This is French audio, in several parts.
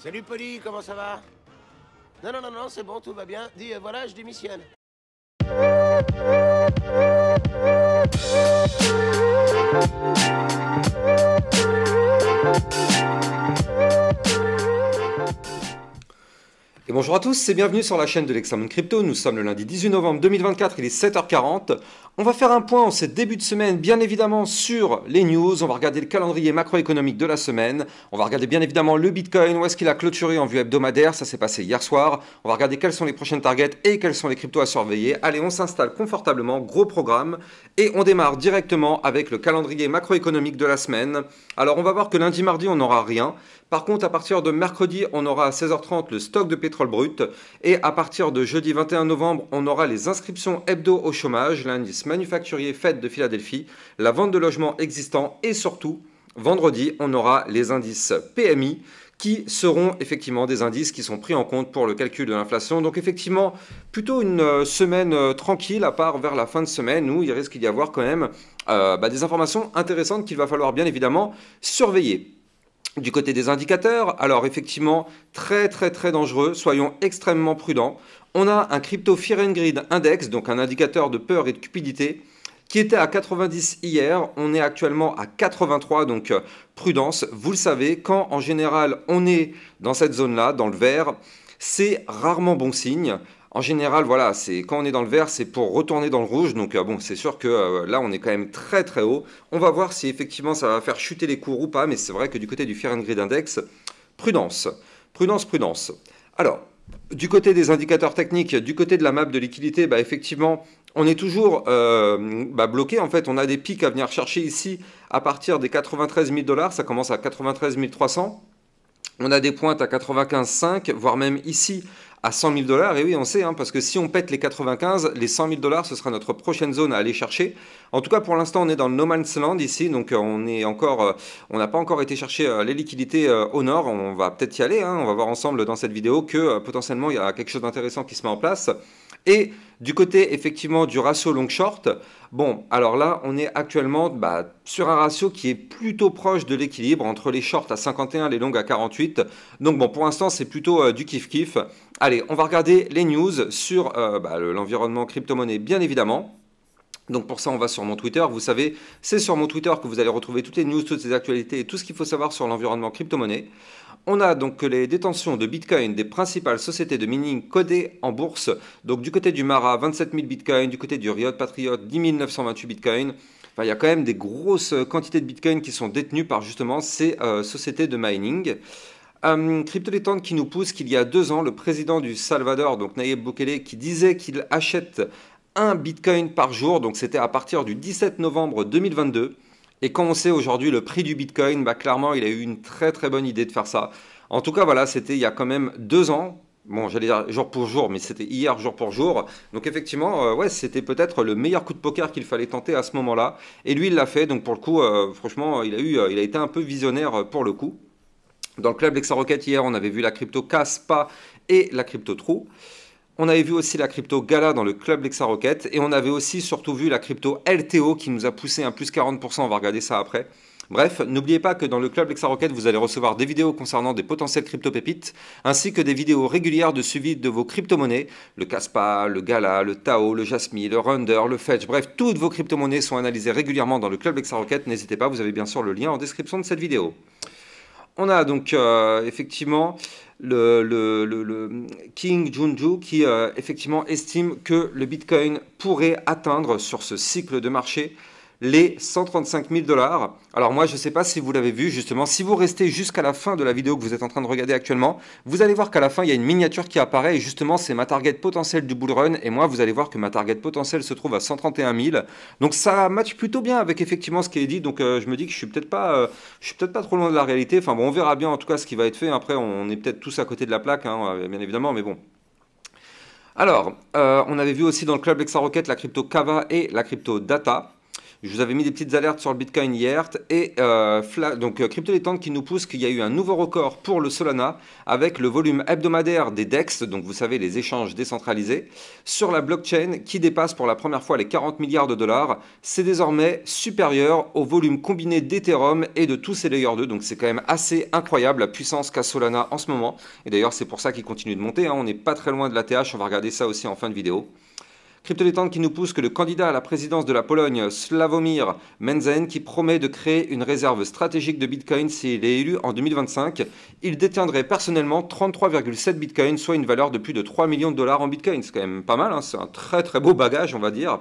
Salut Polly, comment ça va? Non, non, non, non, c'est bon, tout va bien. Dis, voilà, je démissionne. Et bonjour à tous et bienvenue sur la chaîne de l'Examen Crypto. Nous sommes le lundi 18 novembre 2024, il est 7h40. On va faire un point en ce début de semaine, bien évidemment, sur les news. On va regarder le calendrier macroéconomique de la semaine. On va regarder bien évidemment le Bitcoin, où est-ce qu'il a clôturé en vue hebdomadaire. Ça s'est passé hier soir. On va regarder quelles sont les prochaines targets et quels sont les cryptos à surveiller. Allez, on s'installe confortablement, gros programme. Et on démarre directement avec le calendrier macroéconomique de la semaine. Alors, on va voir que lundi, mardi, on n'aura rien. Par contre, à partir de mercredi, on aura à 16h30 le stock de pétrole brut. Et à partir de jeudi 21 novembre, on aura les inscriptions hebdo au chômage, l'indice manufacturier Fed de Philadelphie, la vente de logements existants et surtout, vendredi, on aura les indices PMI qui seront effectivement des indices qui sont pris en compte pour le calcul de l'inflation. Donc effectivement, plutôt une semaine tranquille, à part vers la fin de semaine où il risque d'y avoir quand même des informations intéressantes qu'il va falloir bien évidemment surveiller. Du côté des indicateurs, alors effectivement, très dangereux, soyons extrêmement prudents. On a un Crypto Fear and Greed Index, donc un indicateur de peur et de cupidité, qui était à 90 hier, on est actuellement à 83, donc prudence. Vous le savez, quand en général on est dans cette zone-là, dans le vert, c'est rarement bon signe. En général, voilà, quand on est dans le vert, c'est pour retourner dans le rouge. Donc bon, c'est sûr que là, on est quand même très haut. On va voir si effectivement ça va faire chuter les cours ou pas. Mais c'est vrai que du côté du Fear and Greed Index, prudence. Prudence. Alors, du côté des indicateurs techniques, du côté de la map de liquidité, effectivement, on est toujours bloqué. En fait, on a des pics à venir chercher ici à partir des 93 000 $. Ça commence à 93 300. On a des pointes à 95,5, voire même ici à 100 000 $. Et oui, on sait, parce que si on pète les 95, les 100 000 $, ce sera notre prochaine zone à aller chercher. En tout cas, pour l'instant, on est dans le no man's land ici, donc on n'a pas encore été chercher les liquidités au nord. On va peut-être y aller, on va voir ensemble dans cette vidéo que potentiellement il y a quelque chose d'intéressant qui se met en place. Et du côté effectivement du ratio long short, bon, alors là, on est actuellement sur un ratio qui est plutôt proche de l'équilibre entre les shorts à 51 et les longs à 48. Donc bon, pour l'instant, c'est plutôt du kiff-kiff. Allez, on va regarder les news sur l'environnement crypto-monnaie, bien évidemment. Donc pour ça, on va sur mon Twitter. Vous savez, c'est sur mon Twitter que vous allez retrouver toutes les news, toutes les actualités et tout ce qu'il faut savoir sur l'environnement crypto-monnaie. On a donc les détentions de Bitcoin des principales sociétés de mining codées en bourse. Donc du côté du Mara, 27 000 Bitcoin, du côté du Riot Patriot, 10 928 Bitcoin. Enfin, il y a quand même des grosses quantités de Bitcoin qui sont détenues par justement ces sociétés de mining. Crypto-détente qui nous pousse qu'il y a 2 ans, le président du Salvador, donc Nayib Bukele, qui disait qu'il achète un Bitcoin par jour. Donc c'était à partir du 17 novembre 2022. Et quand on sait aujourd'hui le prix du Bitcoin, clairement, il a eu une très bonne idée de faire ça. En tout cas, voilà, c'était il y a quand même 2 ans. Bon, j'allais dire jour pour jour, mais c'était hier jour pour jour. Donc effectivement, ouais, c'était peut-être le meilleur coup de poker qu'il fallait tenter à ce moment-là. Et lui, il l'a fait. Donc pour le coup, franchement, il a été un peu visionnaire pour le coup. Dans le club LexaRocket hier, on avait vu la crypto Kaspa et la crypto True. On avait vu aussi la crypto Gala dans le club LexaRocket et on avait aussi surtout vu la crypto LTO qui nous a poussé un plus 40%, on va regarder ça après. Bref, n'oubliez pas que dans le club LexaRocket, vous allez recevoir des vidéos concernant des potentielles crypto-pépites, ainsi que des vidéos régulières de suivi de vos crypto-monnaies, le Kaspa, le Gala, le Tao, le Jasmy, le Runder, le Fetch, bref, toutes vos crypto-monnaies sont analysées régulièrement dans le club LexaRocket, n'hésitez pas, vous avez bien sûr le lien en description de cette vidéo. On a donc effectivement le King Junju qui effectivement estime que le Bitcoin pourrait atteindre sur ce cycle de marché les 135 000 $. Alors moi, je ne sais pas si vous l'avez vu, justement, si vous restez jusqu'à la fin de la vidéo que vous êtes en train de regarder actuellement, vous allez voir qu'à la fin, il y a une miniature qui apparaît, et justement, c'est ma target potentielle du bull run, et moi, vous allez voir que ma target potentielle se trouve à 131 000. Donc ça match plutôt bien avec effectivement ce qui est dit, donc je me dis que je suis peut-être pas trop loin de la réalité. Enfin bon, on verra bien en tout cas ce qui va être fait. Après, on est peut-être tous à côté de la plaque, bien évidemment, mais bon. Alors, on avait vu aussi dans le club LexaRocket la crypto Kava et la crypto Data. Je vous avais mis des petites alertes sur le Bitcoin hier et donc Crypto Dilettante qui nous pousse qu'il y a eu un nouveau record pour le Solana avec le volume hebdomadaire des DEX, donc vous savez les échanges décentralisés, sur la blockchain qui dépasse pour la première fois les 40 milliards de dollars. C'est désormais supérieur au volume combiné d'Ethereum et de tous ces Layer 2, donc c'est quand même assez incroyable la puissance qu'a Solana en ce moment. Et d'ailleurs c'est pour ça qu'il continue de monter, hein. On n'est pas très loin de l'ATH, on va regarder ça aussi en fin de vidéo. Crypto Dilettante qui nous pousse que le candidat à la présidence de la Pologne, Sławomir Mentzen, qui promet de créer une réserve stratégique de Bitcoin s'il est élu en 2025. Il détiendrait personnellement 33,7 Bitcoin, soit une valeur de plus de 3 millions de dollars en Bitcoin. C'est quand même pas mal, hein. C'est un très très beau bagage, on va dire.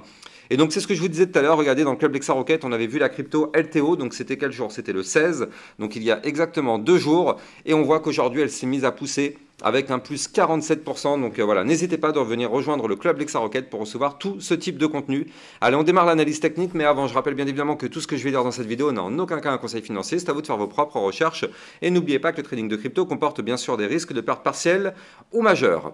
Et donc c'est ce que je vous disais tout à l'heure, regardez dans le club Lexa Rocket, on avait vu la crypto LTO, donc c'était quel jour? C'était le 16, donc il y a exactement 2 jours, et on voit qu'aujourd'hui elle s'est mise à pousser avec un plus 47%, donc voilà, n'hésitez pas de revenir rejoindre le club Lexa Rocket pour recevoir tout ce type de contenu. Allez, on démarre l'analyse technique, mais avant je rappelle bien évidemment que tout ce que je vais dire dans cette vidéo n'est en aucun cas un conseil financier, c'est à vous de faire vos propres recherches, et n'oubliez pas que le trading de crypto comporte bien sûr des risques de perte partielle ou majeure.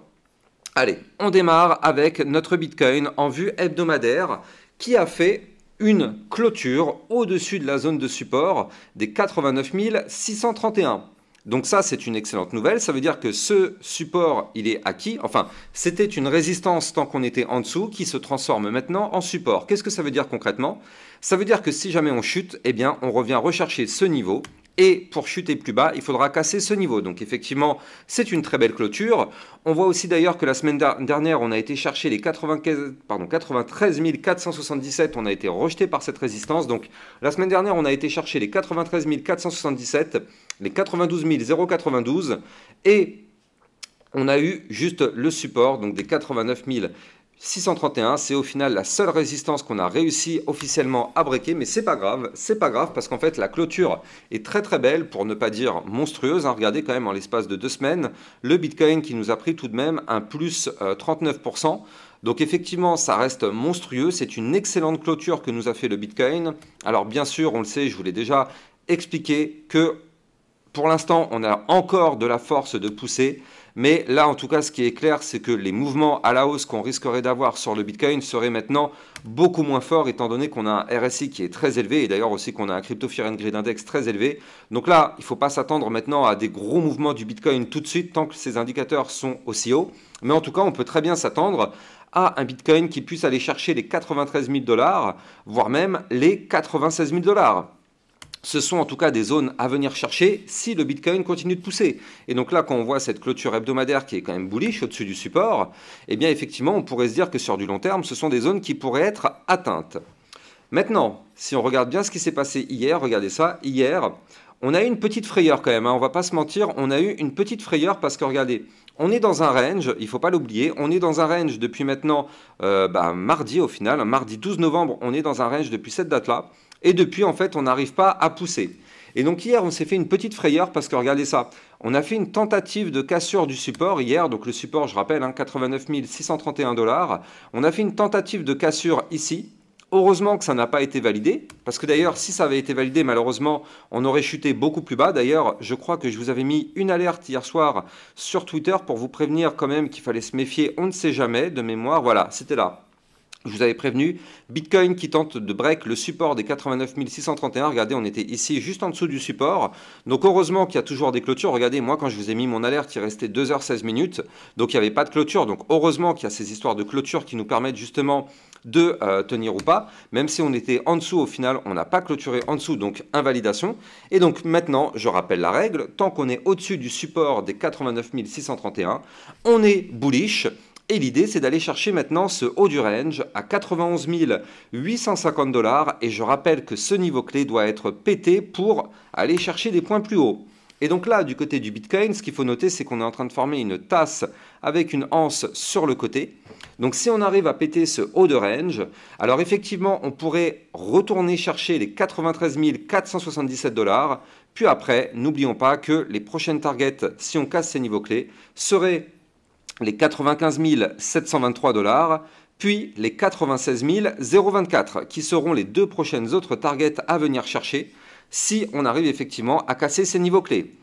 Allez, on démarre avec notre Bitcoin en vue hebdomadaire qui a fait une clôture au-dessus de la zone de support des 89 631. Donc ça, c'est une excellente nouvelle. Ça veut dire que ce support, il est acquis. Enfin, c'était une résistance tant qu'on était en dessous qui se transforme maintenant en support. Qu'est-ce que ça veut dire concrètement? Ça veut dire que si jamais on chute, eh bien, on revient rechercher ce niveau. Et pour chuter plus bas, il faudra casser ce niveau. Donc effectivement, c'est une très belle clôture. On voit aussi d'ailleurs que la semaine dernière, on a été chercher les 93 477. On a été rejeté par cette résistance. Donc la semaine dernière, on a été chercher les 93 477, les 92 092. Et on a eu juste le support, donc des 89 631, c'est au final la seule résistance qu'on a réussi officiellement à breaker, mais c'est pas grave parce qu'en fait la clôture est très très belle, pour ne pas dire monstrueuse, hein. Regardez quand même en l'espace de 2 semaines, le Bitcoin qui nous a pris tout de même un plus 39%, donc effectivement ça reste monstrueux, c'est une excellente clôture que nous a fait le Bitcoin. Alors bien sûr, on le sait, je vous l'ai déjà expliqué, que pour l'instant on a encore de la force de pousser. Mais là, en tout cas, ce qui est clair, c'est que les mouvements à la hausse qu'on risquerait d'avoir sur le Bitcoin seraient maintenant beaucoup moins forts, étant donné qu'on a un RSI qui est très élevé, et d'ailleurs aussi qu'on a un Crypto Fear and Greed Index très élevé. Donc là, il ne faut pas s'attendre maintenant à des gros mouvements du Bitcoin tout de suite, tant que ces indicateurs sont aussi hauts. Mais en tout cas, on peut très bien s'attendre à un Bitcoin qui puisse aller chercher les 93 000 $, voire même les 96 000 $. Ce sont en tout cas des zones à venir chercher si le Bitcoin continue de pousser. Et donc là, quand on voit cette clôture hebdomadaire qui est quand même bullish au-dessus du support, eh bien effectivement, on pourrait se dire que sur du long terme, ce sont des zones qui pourraient être atteintes. Maintenant, si on regarde bien ce qui s'est passé hier, regardez ça, hier, on a eu une petite frayeur quand même, hein, on va pas se mentir, on a eu une petite frayeur parce que regardez, on est dans un range, il ne faut pas l'oublier, on est dans un range depuis maintenant mardi au final, mardi 12 novembre, on est dans un range depuis cette date-là. Et depuis, en fait, on n'arrive pas à pousser. Et donc hier, on s'est fait une petite frayeur parce que, regardez ça, on a fait une tentative de cassure du support hier. Donc le support, je rappelle, hein, 89 631 $. On a fait une tentative de cassure ici. Heureusement que ça n'a pas été validé. Parce que d'ailleurs, si ça avait été validé, malheureusement, on aurait chuté beaucoup plus bas. D'ailleurs, je crois que je vous avais mis une alerte hier soir sur Twitter pour vous prévenir quand même qu'il fallait se méfier. On ne sait jamais, de mémoire. Voilà, c'était là. Je vous avais prévenu, Bitcoin qui tente de break le support des 89 631. Regardez, on était ici juste en dessous du support. Donc heureusement qu'il y a toujours des clôtures. Regardez, moi quand je vous ai mis mon alerte, il restait 2h16 minutes. Donc il n'y avait pas de clôture. Donc heureusement qu'il y a ces histoires de clôture qui nous permettent justement de tenir ou pas. Même si on était en dessous, au final, on n'a pas clôturé en dessous, donc invalidation. Et donc maintenant, je rappelle la règle, tant qu'on est au-dessus du support des 89 631, on est bullish. Et l'idée, c'est d'aller chercher maintenant ce haut du range à 91 850 $. Et je rappelle que ce niveau clé doit être pété pour aller chercher des points plus hauts. Et donc là, du côté du Bitcoin, ce qu'il faut noter, c'est qu'on est en train de former une tasse avec une anse sur le côté. Donc si on arrive à péter ce haut de range, alors effectivement, on pourrait retourner chercher les 93 477 $. Puis après, n'oublions pas que les prochaines targets, si on casse ces niveaux clés, seraient les 95 723 $, puis les 96 024, qui seront les 2 prochaines autres targets à venir chercher si on arrive effectivement à casser ces niveaux clés.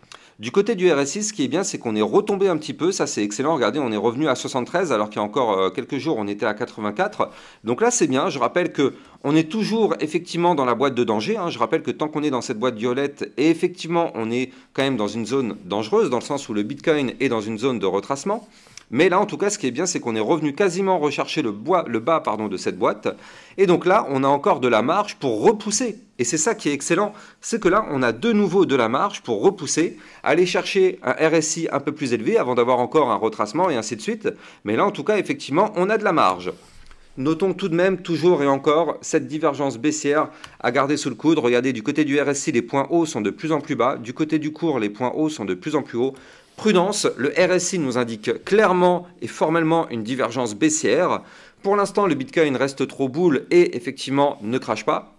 Du côté du RSI, ce qui est bien, c'est qu'on est retombé un petit peu. Ça, c'est excellent. Regardez, on est revenu à 73 alors qu'il y a encore quelques jours, on était à 84. Donc là, c'est bien. Je rappelle que on est toujours effectivement dans la boîte de danger. Je rappelle que tant qu'on est dans cette boîte violette, et effectivement, on est quand même dans une zone dangereuse, dans le sens où le Bitcoin est dans une zone de retracement. Mais là, en tout cas, ce qui est bien, c'est qu'on est revenu quasiment rechercher le bas de cette boîte. Et donc là, on a encore de la marge pour repousser. Et c'est ça qui est excellent, c'est que là, on a de nouveau de la marge pour repousser, aller chercher un RSI un peu plus élevé avant d'avoir encore un retracement et ainsi de suite. Mais là, en tout cas, effectivement, on a de la marge. Notons tout de même, toujours et encore, cette divergence baissière à garder sous le coude. Regardez, du côté du RSI, les points hauts sont de plus en plus bas. Du côté du cours, les points hauts sont de plus en plus hauts. Prudence, le RSI nous indique clairement et formellement une divergence baissière. Pour l'instant, le Bitcoin reste trop bull et effectivement ne crache pas.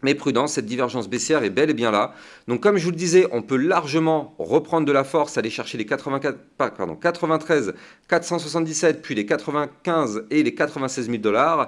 Mais prudence, cette divergence baissière est bel et bien là. Donc comme je vous le disais, on peut largement reprendre de la force, aller chercher les 93 477, puis les 95 et les 96 000 $.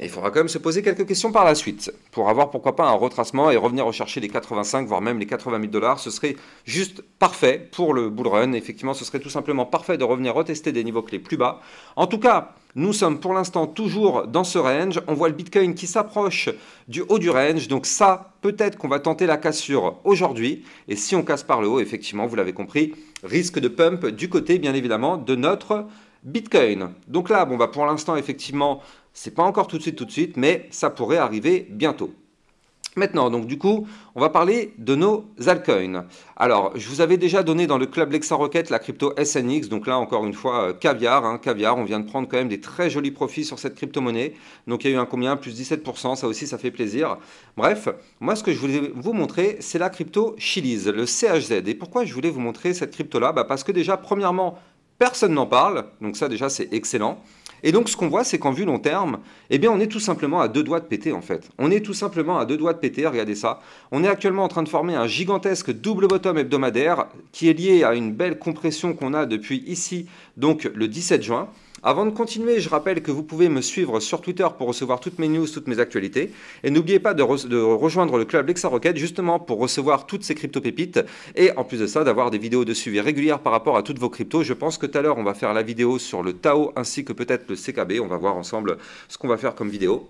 Et il faudra quand même se poser quelques questions par la suite pour avoir pourquoi pas un retracement et revenir rechercher les 85 voire même les 80 000 $. Ce serait juste parfait pour le bull run. Effectivement, ce serait tout simplement parfait de revenir retester des niveaux clés plus bas. En tout cas, nous sommes pour l'instant toujours dans ce range. On voit le Bitcoin qui s'approche du haut du range. Donc ça, peut-être qu'on va tenter la cassure aujourd'hui. Et si on casse par le haut, effectivement, vous l'avez compris, risque de pump du côté, bien évidemment, de notre Bitcoin. Donc là, bon, bah, pour l'instant, effectivement, c'est pas encore tout de suite, mais ça pourrait arriver bientôt. Maintenant, donc du coup, on va parler de nos altcoins. Alors, je vous avais déjà donné dans le club Lexa Rocket la crypto SNX, donc là, encore une fois, caviar, caviar. On vient de prendre quand même des très jolis profits sur cette crypto-monnaie. Donc, il y a eu un combien? Plus 17%, ça aussi, ça fait plaisir. Bref, moi, ce que je voulais vous montrer, c'est la crypto Chiliz, le CHZ. Et pourquoi je voulais vous montrer cette crypto-là? Parce que déjà, premièrement, personne n'en parle, donc ça, déjà, c'est excellent. Et donc, ce qu'on voit, c'est qu'en vue long terme, eh bien, on est tout simplement à 2 doigts de péter, en fait. On est tout simplement à 2 doigts de péter, regardez ça. On est actuellement en train de former un gigantesque double bottom hebdomadaire qui est lié à une belle compression qu'on a depuis ici, donc le 17 juin. Avant de continuer, je rappelle que vous pouvez me suivre sur Twitter pour recevoir toutes mes news, toutes mes actualités. Et n'oubliez pas de rejoindre le club Lexa Rocket justement pour recevoir toutes ces crypto-pépites. Et en plus de ça, d'avoir des vidéos de suivi régulières par rapport à toutes vos cryptos. Je pense que tout à l'heure, on va faire la vidéo sur le Tao ainsi que peut-être le CKB. On va voir ensemble ce qu'on va faire comme vidéo.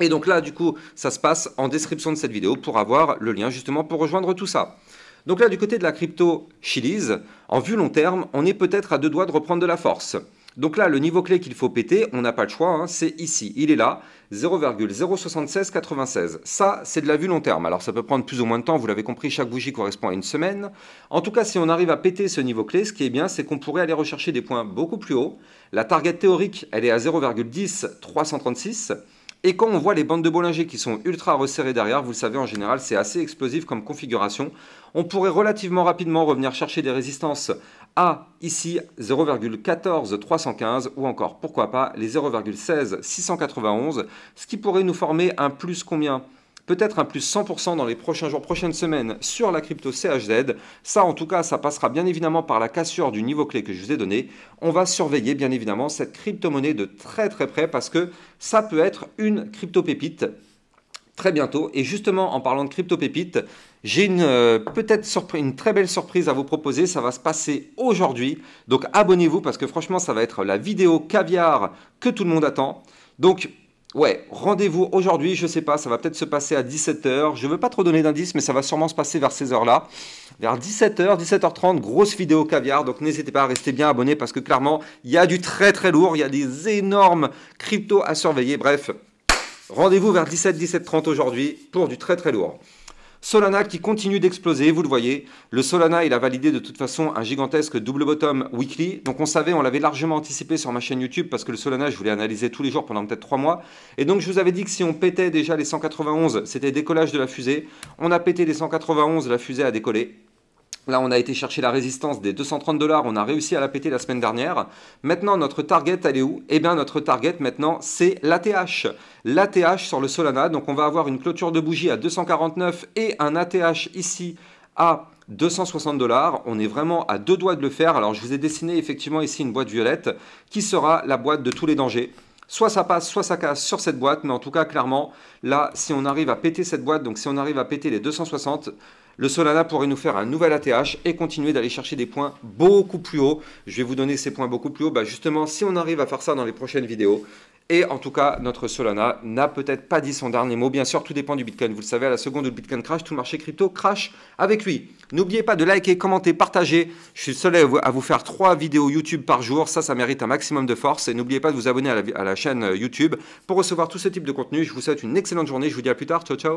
Et donc là, du coup, ça se passe en description de cette vidéo pour avoir le lien justement pour rejoindre tout ça. Donc là, du côté de la crypto Chiliz, en vue long terme, on est peut-être à 2 doigts de reprendre de la force. Donc là, le niveau clé qu'il faut péter, on n'a pas le choix, c'est ici. Il est là, 0,07696. Ça, c'est de la vue long terme. Alors, ça peut prendre plus ou moins de temps. Vous l'avez compris, chaque bougie correspond à une semaine. En tout cas, si on arrive à péter ce niveau clé, ce qui est bien, c'est qu'on pourrait aller rechercher des points beaucoup plus hauts. La target théorique, elle est à 0,10336. Et quand on voit les bandes de Bollinger qui sont ultra resserrées derrière, vous le savez, en général, c'est assez explosif comme configuration. On pourrait relativement rapidement revenir chercher des résistances à, ici, 0,14315 ou encore, pourquoi pas, les 0,16691, ce qui pourrait nous former un plus combien? Peut-être un plus 100% dans les prochains jours, prochaines semaines sur la crypto CHZ. Ça, en tout cas, ça passera bien évidemment par la cassure du niveau clé que je vous ai donné. On va surveiller bien évidemment cette crypto-monnaie de très très près parce que ça peut être une crypto-pépite très bientôt. Et justement, en parlant de crypto-pépite, j'ai peut-être une très belle surprise à vous proposer. Ça va se passer aujourd'hui. Donc abonnez-vous parce que franchement, ça va être la vidéo caviar que tout le monde attend. Donc ouais, rendez-vous aujourd'hui, je sais pas, ça va peut-être se passer à 17 h. Je ne veux pas trop donner d'indices, mais ça va sûrement se passer vers ces heures-là. Vers 17 h, 17h30, grosse vidéo caviar. Donc n'hésitez pas à rester bien abonné parce que clairement, il y a du très très lourd. Il y a des énormes cryptos à surveiller. Bref, rendez-vous vers 17-17h30 aujourd'hui pour du très très lourd. Solana qui continue d'exploser, vous le voyez. Le Solana, il a validé de toute façon un gigantesque double bottom weekly. Donc on savait, on l'avait largement anticipé sur ma chaîne YouTube parce que le Solana, je voulais analyser tous les jours pendant peut-être 3 mois. Et donc je vous avais dit que si on pétait déjà les 191, c'était décollage de la fusée. On a pété les 191, la fusée a décollé. Là, on a été chercher la résistance des 230 $. On a réussi à la péter la semaine dernière. Maintenant, notre target, elle est où? Eh bien, notre target, maintenant, c'est l'ATH. L'ATH sur le Solana. Donc, on va avoir une clôture de bougie à 249 et un ATH ici à 260 $. On est vraiment à 2 doigts de le faire. Alors, je vous ai dessiné effectivement ici une boîte violette qui sera la boîte de tous les dangers. Soit ça passe, soit ça casse sur cette boîte. Mais en tout cas, clairement, là, si on arrive à péter cette boîte, donc si on arrive à péter les 260, le Solana pourrait nous faire un nouvel ATH et continuer d'aller chercher des points beaucoup plus hauts. Je vais vous donner ces points beaucoup plus hauts, justement si on arrive à faire ça dans les prochaines vidéos. Et en tout cas, notre Solana n'a peut-être pas dit son dernier mot. Bien sûr, tout dépend du Bitcoin. Vous le savez, à la seconde où le Bitcoin crash, tout le marché crypto crash avec lui. N'oubliez pas de liker, commenter, partager. Je suis seul à vous faire 3 vidéos YouTube par jour. Ça mérite un maximum de force. Et n'oubliez pas de vous abonner à la chaîne YouTube pour recevoir tout ce type de contenu. Je vous souhaite une excellente journée. Je vous dis à plus tard. Ciao, ciao.